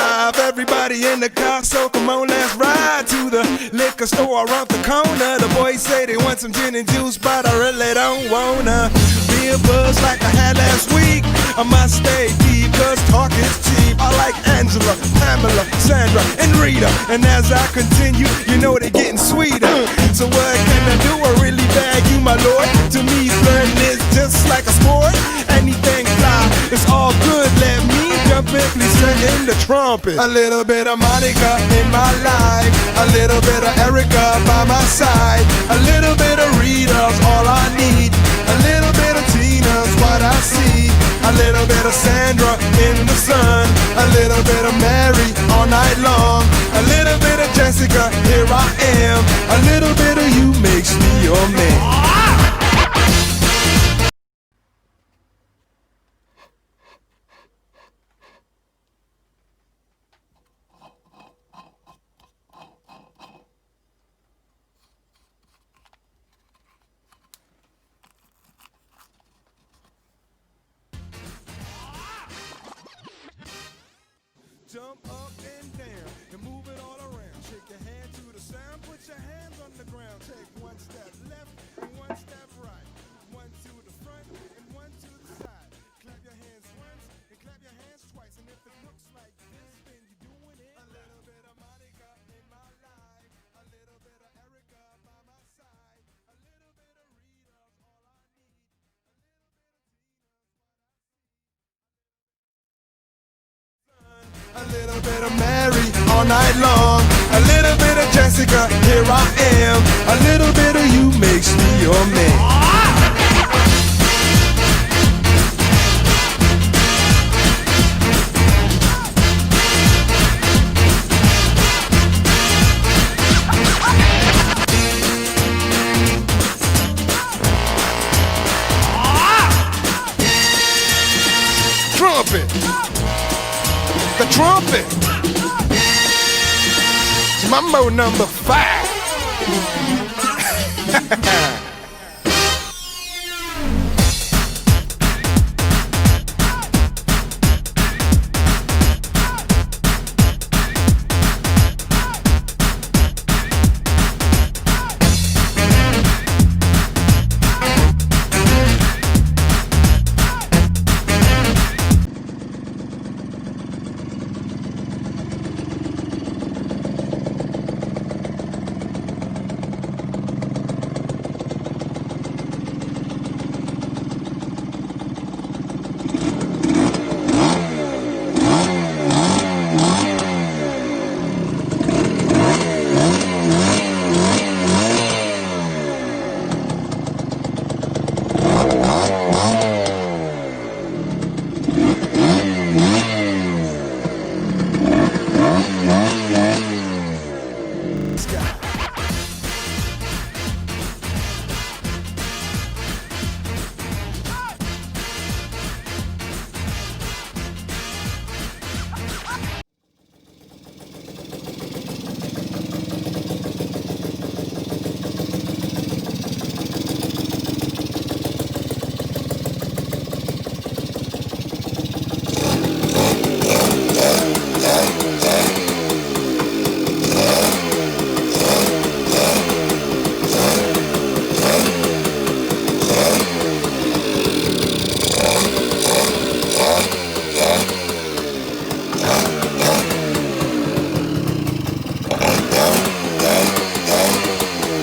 5. Everybody in the car, so come on, let's ride to the liquor store around the corner. The boys say they want some gin and juice, but I really don't wanna be a buzz like I had last week. I must stay deep, cause talk is cheap. I like Angela, Pamela, Sandra, and Rita. And as I continue, you know they're getting sweeter. So what can I do? I really bag you, my lord. To me, flirting is just like a sport. Anything fly, it's all good. Let me jump in, please turn in the trumpet. A little bit of Monica in my life, a little bit of Erica by my side, a little bit of Rita's all I need, a little bit of Tina's what I see, a little bit of Sandra in the sun, a little bit of Mary all night long, a little bit of Jessica, here I am, a little bit of you makes me your man. Jump up and down and move it all around. Shake your hand to the sound, put your hands on the ground. Take one step left and one step right. One to the front and one to the side. Clap your hands once and clap your hands twice. And if it looks like this, then you're doing it. A little bit of Monica in my life, a little bit of Erica by my side, a little bit of Rita's all I need, a little bit of Tina's what I see. A little bit of Mary all night long, a little bit of Jessica, here I am, a little bit of you makes me your man. Trumpet! The trumpet! Mambo number 5.